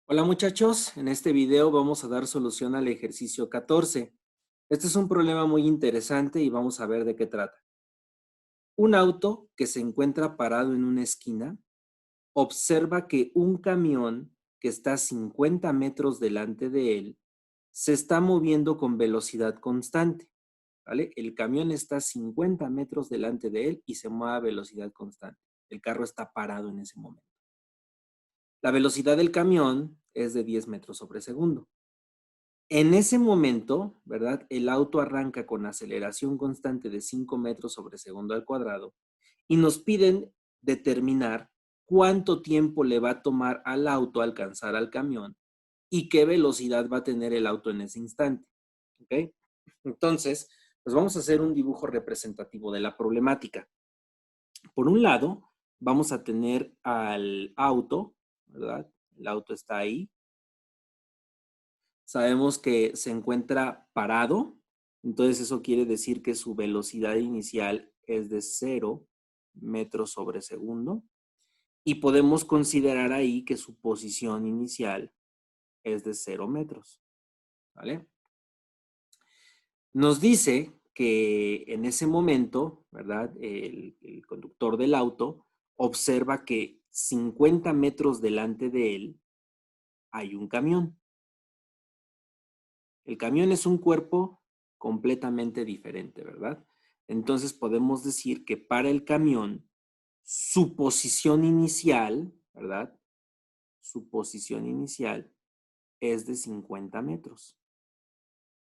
Hola muchachos, en este video vamos a dar solución al ejercicio 14. Este es un problema muy interesante y vamos a ver de qué trata. Un auto que se encuentra parado en una esquina observa que un camión que está a 50 metros delante de él se está moviendo con velocidad constante, ¿vale? El camión está a 50 metros delante de él y se mueve a velocidad constante. El carro está parado en ese momento. La velocidad del camión es de 10 metros sobre segundo. En ese momento, ¿verdad? El auto arranca con aceleración constante de 5 metros sobre segundo al cuadrado y nos piden determinar cuánto tiempo le va a tomar al auto alcanzar al camión y qué velocidad va a tener el auto en ese instante. ¿Ok? Entonces, pues vamos a hacer un dibujo representativo de la problemática. Por un lado, vamos a tener al auto, ¿verdad? El auto está ahí. Sabemos que se encuentra parado, entonces eso quiere decir que su velocidad inicial es de 0 metros sobre segundo y podemos considerar ahí que su posición inicial es de 0 metros, ¿vale? Nos dice que en ese momento, ¿verdad? El conductor del auto observa que 50 metros delante de él hay un camión. El camión es un cuerpo completamente diferente, ¿verdad? Entonces podemos decir que para el camión, su posición inicial, ¿verdad? Su posición inicial es de 50 metros,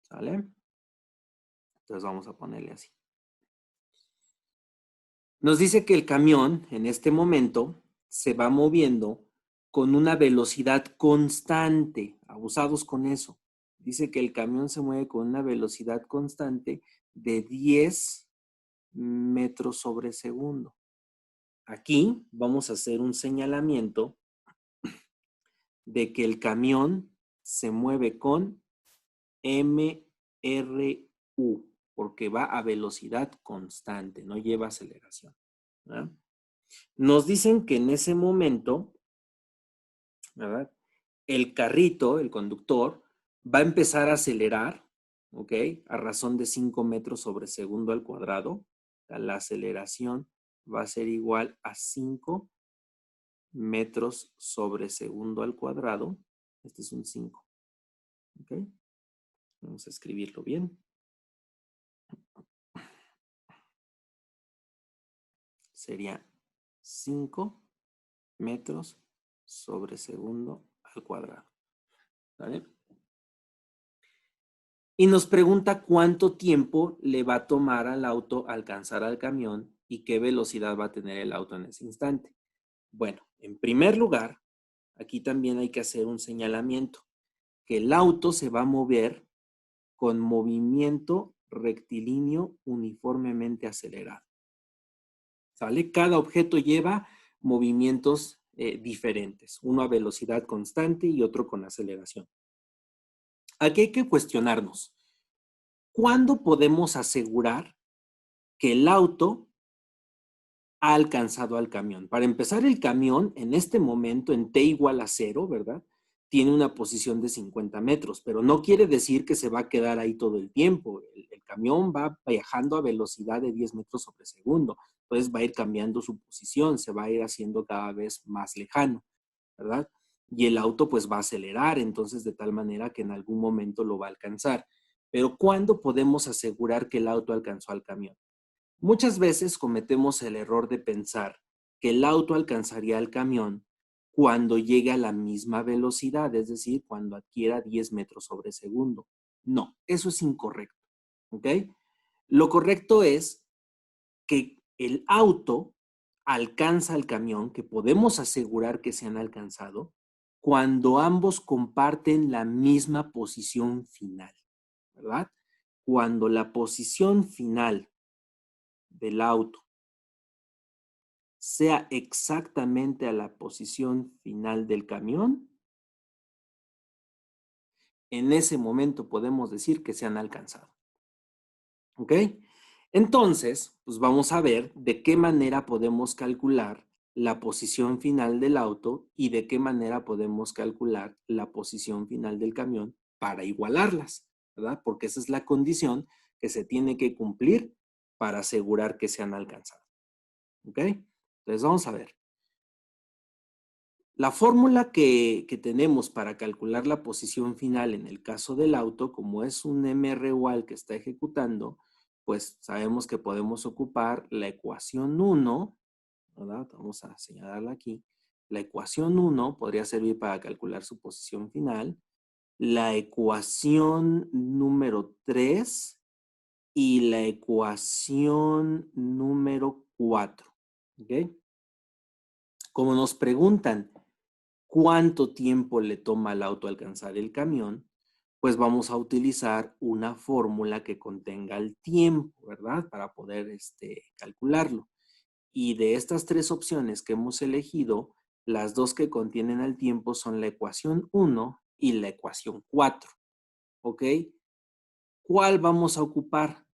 ¿sale? Entonces vamos a ponerle así. Nos dice que el camión en este momento se va moviendo con una velocidad constante. Abusados con eso. Dice que el camión se mueve con una velocidad constante de 10 metros sobre segundo. Aquí vamos a hacer un señalamiento de que el camión se mueve con MRU, porque va a velocidad constante, no lleva aceleración, ¿verdad? Nos dicen que en ese momento, ¿verdad? El carrito, el conductor, va a empezar a acelerar, ¿ok? A razón de 5 metros sobre segundo al cuadrado. La aceleración va a ser igual a 5 metros sobre segundo al cuadrado. Este es un 5, ¿ok? Vamos a escribirlo bien. Sería 5 metros sobre segundo al cuadrado, ¿vale? Y nos pregunta cuánto tiempo le va a tomar al auto alcanzar al camión y qué velocidad va a tener el auto en ese instante. Bueno, en primer lugar, aquí también hay que hacer un señalamiento, que el auto se va a mover con movimiento rectilíneo uniformemente acelerado, ¿sale? Cada objeto lleva movimientos diferentes, uno a velocidad constante y otro con aceleración. Aquí hay que cuestionarnos, ¿cuándo podemos asegurar que el auto ha alcanzado al camión? Para empezar, el camión en este momento en T igual a 0, ¿verdad? Tiene una posición de 50 metros, pero no quiere decir que se va a quedar ahí todo el tiempo. El camión va viajando a velocidad de 10 metros sobre segundo, entonces va a ir cambiando su posición, se va a ir haciendo cada vez más lejano, ¿verdad? Y el auto pues va a acelerar, entonces de tal manera que en algún momento lo va a alcanzar. Pero ¿cuándo podemos asegurar que el auto alcanzó al camión? Muchas veces cometemos el error de pensar que el auto alcanzaría al camión cuando llegue a la misma velocidad, es decir, cuando adquiera 10 metros sobre segundo. No, eso es incorrecto, ¿ok? Lo correcto es que el auto alcanza al camión, que podemos asegurar que se han alcanzado, cuando ambos comparten la misma posición final, ¿verdad? Cuando la posición final del auto sea exactamente a la posición final del camión, en ese momento podemos decir que se han alcanzado. ¿Ok? Entonces, pues vamos a ver de qué manera podemos calcular la posición final del auto y de qué manera podemos calcular la posición final del camión para igualarlas, ¿verdad? Porque esa es la condición que se tiene que cumplir para asegurar que sean alcanzadas. ¿Ok? Entonces vamos a ver. La fórmula que tenemos para calcular la posición final en el caso del auto, como es un MRU al que está ejecutando, pues sabemos que podemos ocupar la ecuación 1, ¿verdad? Vamos a señalarla aquí. La ecuación 1 podría servir para calcular su posición final. La ecuación número 3 y la ecuación número 4. ¿Ok? Como nos preguntan cuánto tiempo le toma al auto alcanzar el camión, pues vamos a utilizar una fórmula que contenga el tiempo, ¿verdad? Para poder calcularlo. Y de estas tres opciones que hemos elegido, las dos que contienen el tiempo son la ecuación 1 y la ecuación 4. ¿Ok? ¿Cuál vamos a ocupar?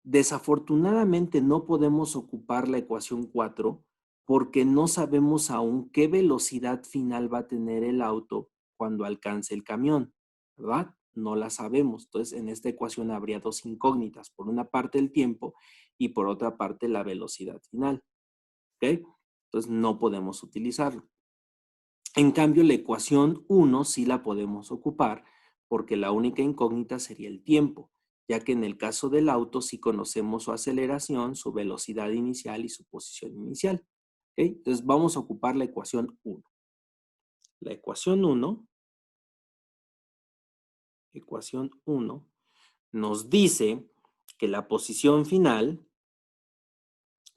Desafortunadamente no podemos ocupar la ecuación 4 porque no sabemos aún qué velocidad final va a tener el auto cuando alcance el camión, ¿verdad? No la sabemos. Entonces, en esta ecuación habría dos incógnitas. Por una parte el tiempo y por otra parte la velocidad final. ¿Ok? Entonces, no podemos utilizarlo. En cambio, la ecuación 1 sí la podemos ocupar porque la única incógnita sería el tiempo, ya que en el caso del auto sí conocemos su aceleración, su velocidad inicial y su posición inicial. ¿Ok? Entonces vamos a ocupar la ecuación 1. La ecuación 1 nos dice que la posición final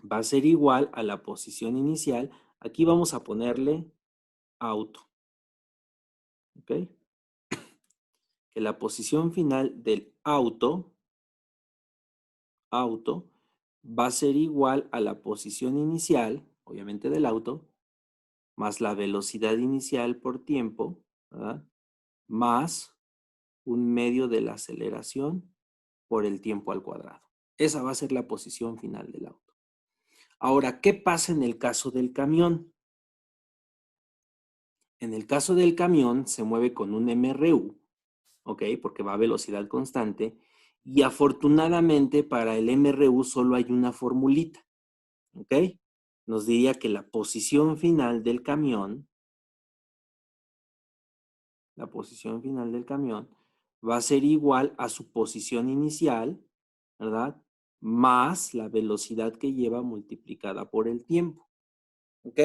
va a ser igual a la posición inicial. Aquí vamos a ponerle auto. ¿Ok? Que la posición final del auto va a ser igual a la posición inicial, obviamente del auto, más la velocidad inicial por tiempo, ¿verdad? Más un medio de la aceleración por el tiempo al cuadrado. Esa va a ser la posición final del auto. Ahora, ¿qué pasa en el caso del camión? En el caso del camión se mueve con un MRU, ¿ok? Porque va a velocidad constante. Y afortunadamente para el MRU solo hay una formulita, ¿ok? Nos diría que la posición final del camión, va a ser igual a su posición inicial, ¿verdad? Más la velocidad que lleva multiplicada por el tiempo, ¿ok?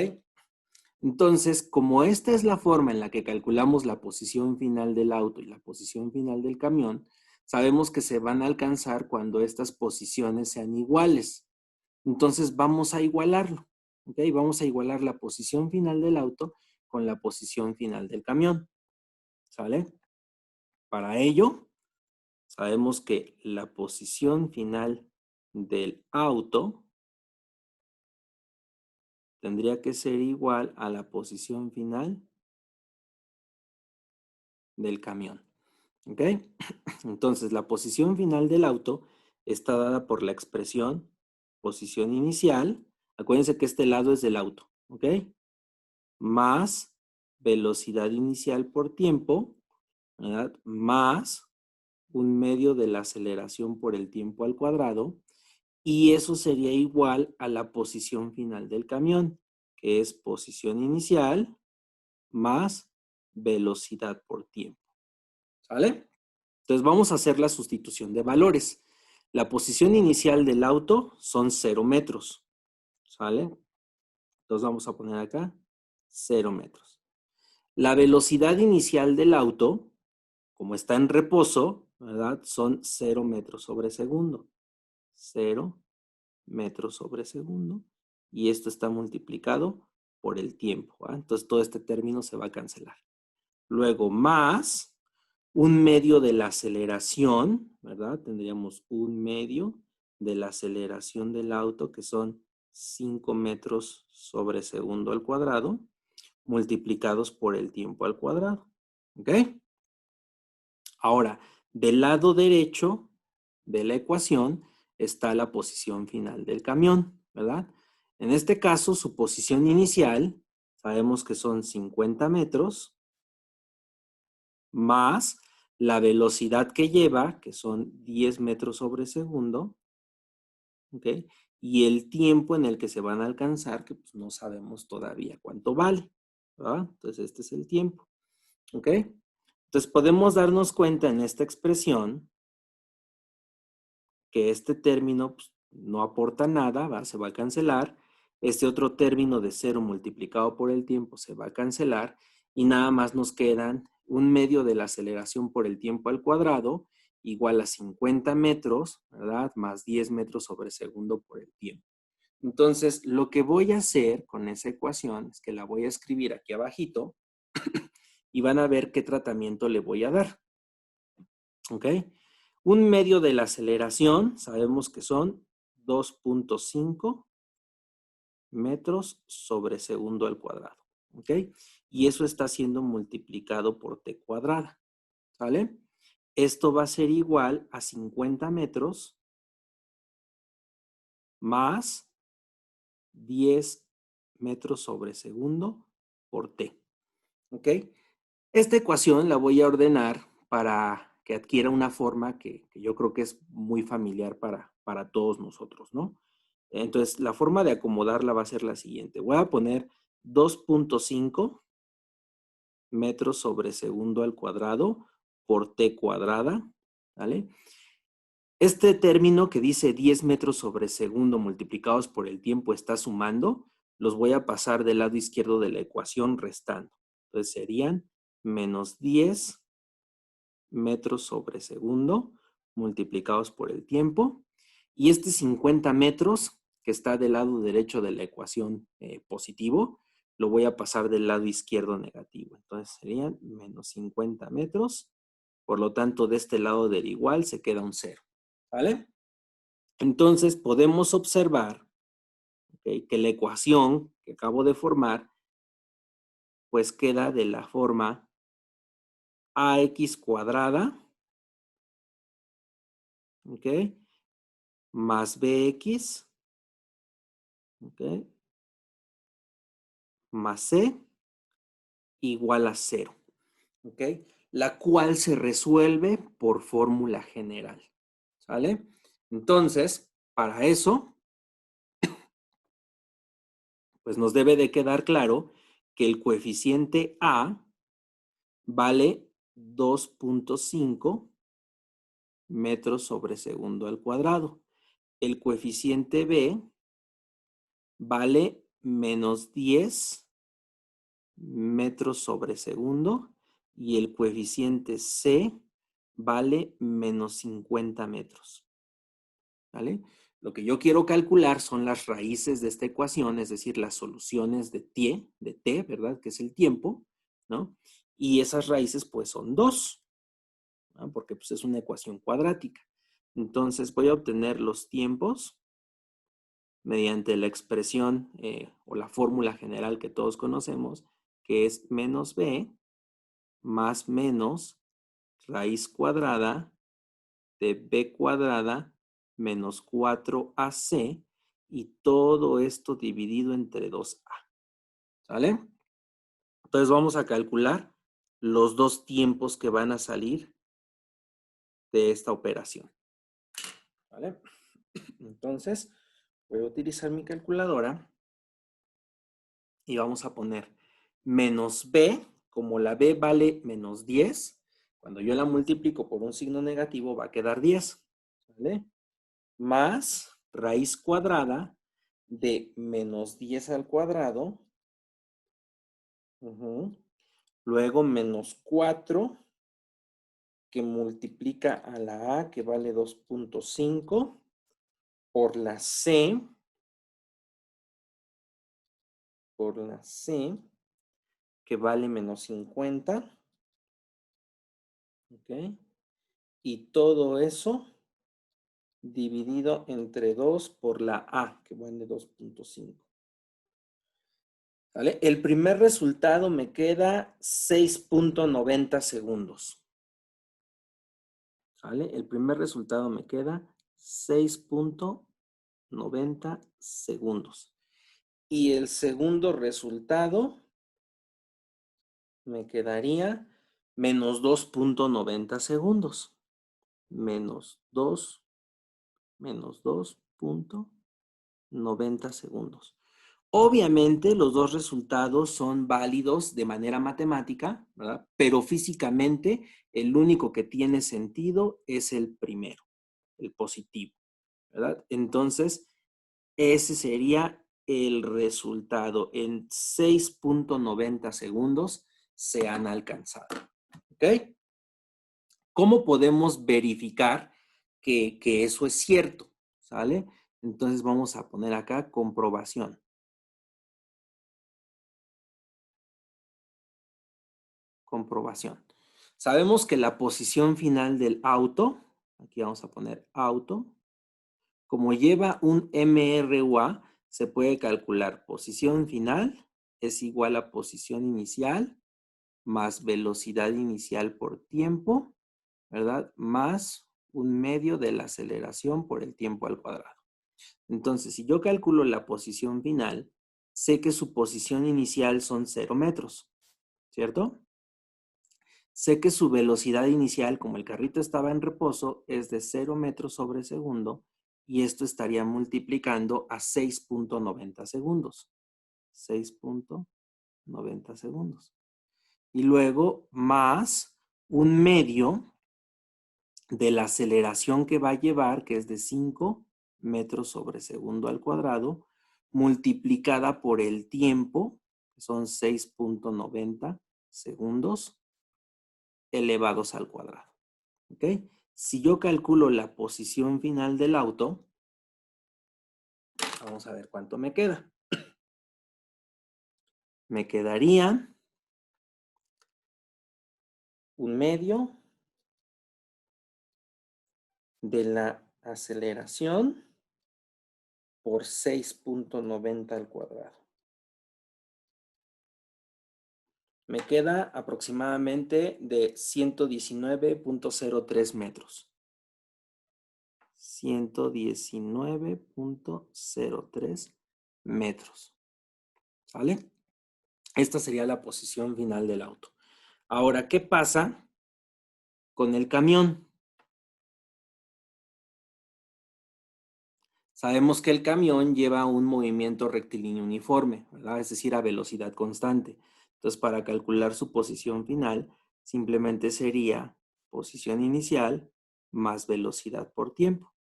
Entonces, como esta es la forma en la que calculamos la posición final del auto y la posición final del camión, sabemos que se van a alcanzar cuando estas posiciones sean iguales. Entonces, vamos a igualarlo, ¿ok? Vamos a igualar la posición final del auto con la posición final del camión, ¿sale? Para ello, sabemos que la posición final del auto tendría que ser igual a la posición final del camión. ¿Ok? Entonces, la posición final del auto está dada por la expresión posición inicial. Acuérdense que este lado es del auto. ¿Ok? Más velocidad inicial por tiempo, ¿verdad? Más un medio de la aceleración por el tiempo al cuadrado. Y eso sería igual a la posición final del camión, que es posición inicial más velocidad por tiempo. ¿Sale? Entonces vamos a hacer la sustitución de valores. La posición inicial del auto son 0 metros. ¿Sale? Entonces vamos a poner acá 0 metros. La velocidad inicial del auto, como está en reposo, ¿verdad? Son 0 metros sobre segundo. 0 metros sobre segundo. Y esto está multiplicado por el tiempo. ¿verdad? Entonces todo este término se va a cancelar. Luego más un medio de la aceleración, ¿verdad? Tendríamos un medio de la aceleración del auto que son 5 metros sobre segundo al cuadrado multiplicados por el tiempo al cuadrado. ¿Ok? Ahora, del lado derecho de la ecuación está la posición final del camión, ¿verdad? En este caso, su posición inicial, sabemos que son 50 metros, más la velocidad que lleva, que son 10 metros sobre segundo, ¿ok? Y el tiempo en el que se van a alcanzar, que pues no sabemos todavía cuánto vale, ¿verdad? Entonces, este es el tiempo, ¿ok? Entonces, podemos darnos cuenta en esta expresión que este término pues, no aporta nada, ¿va? Se va a cancelar. Este otro término de 0 multiplicado por el tiempo se va a cancelar y nada más nos quedan un medio de la aceleración por el tiempo al cuadrado igual a 50 metros, ¿verdad? Más 10 metros sobre segundo por el tiempo. Entonces, lo que voy a hacer con esa ecuación es que la voy a escribir aquí abajito y van a ver qué tratamiento le voy a dar. ¿Ok? Un medio de la aceleración, sabemos que son 2.5 metros sobre segundo al cuadrado. ¿Ok? Y eso está siendo multiplicado por t cuadrada. ¿Sale? Esto va a ser igual a 50 metros más 10 metros sobre segundo por t. ¿Ok? Esta ecuación la voy a ordenar para que adquiera una forma que yo creo que es muy familiar para todos nosotros, ¿no? Entonces, la forma de acomodarla va a ser la siguiente. Voy a poner 2.5 metros sobre segundo al cuadrado por t cuadrada, ¿vale? Este término que dice 10 metros sobre segundo multiplicados por el tiempo está sumando, los voy a pasar del lado izquierdo de la ecuación restando. Entonces serían menos 10 metros sobre segundo multiplicados por el tiempo. Y este 50 metros que está del lado derecho de la ecuación positivo, lo voy a pasar del lado izquierdo negativo. Entonces serían menos 50 metros. Por lo tanto, de este lado del igual se queda un 0. ¿Vale? Entonces podemos observar, ¿okay?, que la ecuación que acabo de formar pues queda de la forma ax cuadrada, ¿ok?, más bx, ¿ok?, más c igual a 0, ¿ok? La cual se resuelve por fórmula general, ¿sale? Entonces, para eso, pues nos debe de quedar claro que el coeficiente a vale 2.5 metros sobre segundo al cuadrado. El coeficiente b vale menos 10 metros sobre segundo y el coeficiente c vale menos 50 metros. ¿Vale? Lo que yo quiero calcular son las raíces de esta ecuación, es decir, las soluciones de t, ¿verdad? Que es el tiempo, ¿no? Y esas raíces pues son 2, ¿no? Porque pues es una ecuación cuadrática. Entonces voy a obtener los tiempos mediante la expresión o la fórmula general que todos conocemos, que es menos b más menos raíz cuadrada de b cuadrada menos 4ac y todo esto dividido entre 2a. ¿Sale? Entonces vamos a calcular los dos tiempos que van a salir de esta operación. ¿Vale? Entonces voy a utilizar mi calculadora y vamos a poner menos b, como la b vale menos 10, cuando yo la multiplico por un signo negativo va a quedar 10, ¿vale? Más raíz cuadrada de menos 10 al cuadrado, luego menos 4, que multiplica a la a, que vale 2.5, por la c, que vale menos 50, ¿ok? Y todo eso dividido entre 2 por la A, que vale 2.5. ¿Vale? El primer resultado me queda 6.90 segundos. ¿Vale? El primer resultado me queda 6.90 segundos. Y el segundo resultado me quedaría menos 2.90 segundos. Menos 2.90 segundos. Obviamente los dos resultados son válidos de manera matemática, ¿verdad? Pero físicamente el único que tiene sentido es el primero, el positivo, ¿verdad? Entonces, ese sería el resultado. En 6.90 segundos se han alcanzado. ¿Ok? ¿Cómo podemos verificar que eso es cierto? ¿Sale? Entonces vamos a poner acá comprobación. Comprobación. Sabemos que la posición final del auto, aquí vamos a poner auto, como lleva un MRUA, se puede calcular posición final es igual a posición inicial más velocidad inicial por tiempo, ¿verdad? Más un medio de la aceleración por el tiempo al cuadrado. Entonces, si yo calculo la posición final, sé que su posición inicial son 0 metros, ¿cierto? Sé que su velocidad inicial, como el carrito estaba en reposo, es de 0 metros sobre segundo y esto estaría multiplicando a 6.90 segundos. 6.90 segundos. Y luego más un medio de la aceleración que va a llevar, que es de 5 metros sobre segundo al cuadrado, multiplicada por el tiempo, que son 6.90 segundos, elevados al cuadrado. ¿Ok? Si yo calculo la posición final del auto, vamos a ver cuánto me queda. Me quedaría un medio de la aceleración por 6.90 al cuadrado. Me queda aproximadamente de 119.03 metros. 119.03 metros. ¿Sale? Esta sería la posición final del auto. Ahora, ¿qué pasa con el camión? Sabemos que el camión lleva un movimiento rectilíneo uniforme, ¿verdad? Es decir, a velocidad constante. Entonces, para calcular su posición final, simplemente sería posición inicial más velocidad por tiempo.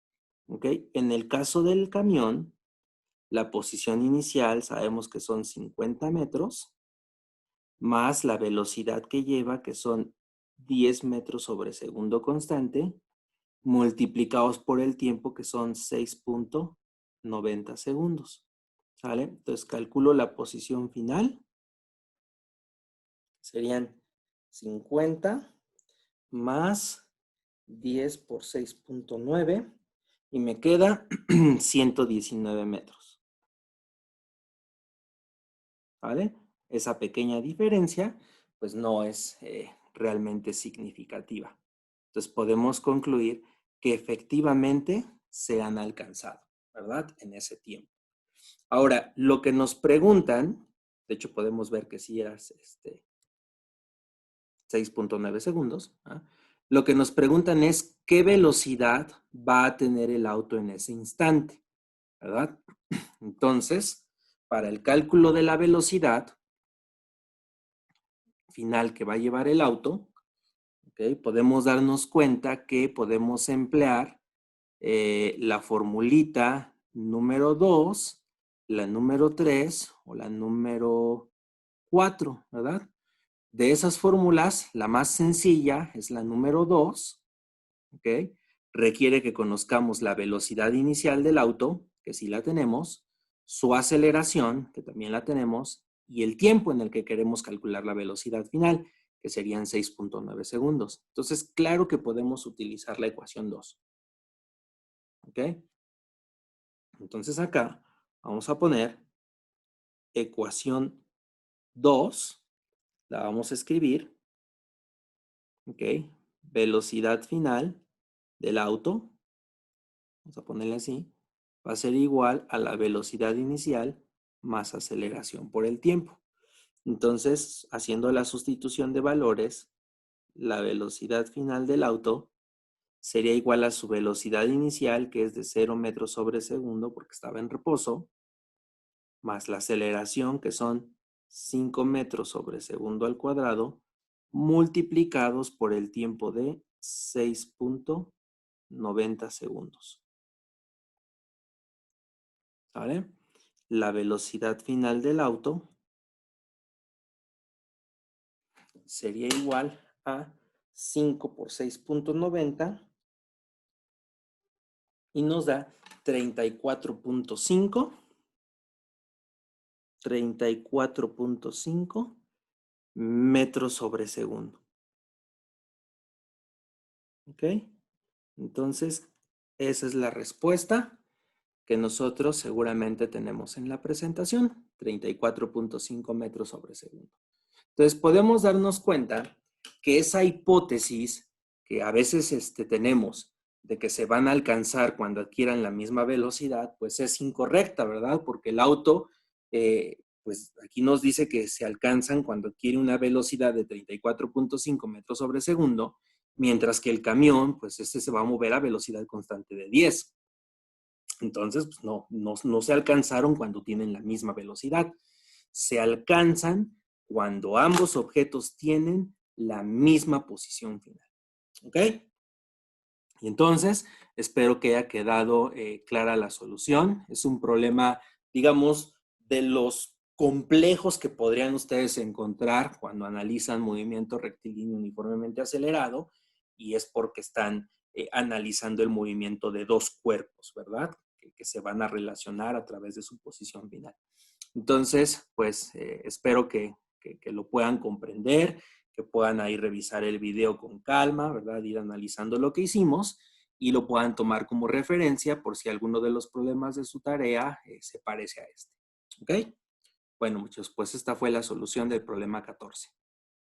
¿Ok? En el caso del camión, la posición inicial sabemos que son 50 metros, más la velocidad que lleva, que son 10 metros sobre segundo constante, multiplicados por el tiempo, que son 6.90 segundos. ¿Sale? Entonces calculo la posición final. Serían 50 más 10 por 6.9 y me queda 119 metros. ¿Vale? Esa pequeña diferencia pues no es realmente significativa. Entonces podemos concluir que efectivamente se han alcanzado, ¿verdad? En ese tiempo. Ahora, lo que nos preguntan, de hecho podemos ver que sí es 6.9 segundos, ¿ah? Lo que nos preguntan es qué velocidad va a tener el auto en ese instante, ¿verdad? Entonces, para el cálculo de la velocidad final que va a llevar el auto, ¿okay? Podemos darnos cuenta que podemos emplear la formulita número 2, la número 3 o la número 4, ¿verdad? De esas fórmulas, la más sencilla es la número 2, ¿ok? Requiere que conozcamos la velocidad inicial del auto, que sí la tenemos, su aceleración, que también la tenemos, y el tiempo en el que queremos calcular la velocidad final, que serían 6.9 segundos. Entonces, claro que podemos utilizar la ecuación 2. ¿Ok? Entonces acá vamos a poner ecuación 2, la vamos a escribir, ¿ok? Velocidad final del auto, vamos a ponerle así, va a ser igual a la velocidad inicial más aceleración por el tiempo. Entonces, haciendo la sustitución de valores, la velocidad final del auto sería igual a su velocidad inicial, que es de 0 metros sobre segundo, porque estaba en reposo, más la aceleración, que son 5 metros sobre segundo al cuadrado, multiplicados por el tiempo de 6.90 segundos. ¿Vale? La velocidad final del auto sería igual a 5 por 6.90 y nos da 34.5 metros sobre segundo. ¿Ok? Entonces, esa es la respuesta que nosotros seguramente tenemos en la presentación, 34.5 metros sobre segundo. Entonces, podemos darnos cuenta que esa hipótesis que a veces tenemos de que se van a alcanzar cuando adquieran la misma velocidad, pues es incorrecta, ¿verdad? Porque el auto, pues aquí nos dice que se alcanzan cuando adquiere una velocidad de 34.5 metros sobre segundo, mientras que el camión, pues se va a mover a velocidad constante de 10. Entonces, pues no se alcanzaron cuando tienen la misma velocidad. Se alcanzan cuando ambos objetos tienen la misma posición final. ¿Ok? Y entonces, espero que haya quedado clara la solución. Es un problema, digamos, de los complejos que podrían ustedes encontrar cuando analizan movimiento rectilíneo uniformemente acelerado, y es porque están analizando el movimiento de dos cuerpos, ¿verdad? Que se van a relacionar a través de su posición final. Entonces, pues espero que lo puedan comprender, que puedan ahí revisar el video con calma, ¿verdad? Ir analizando lo que hicimos y lo puedan tomar como referencia por si alguno de los problemas de su tarea se parece a este. ¿Ok? Bueno, muchachos, pues esta fue la solución del problema 14.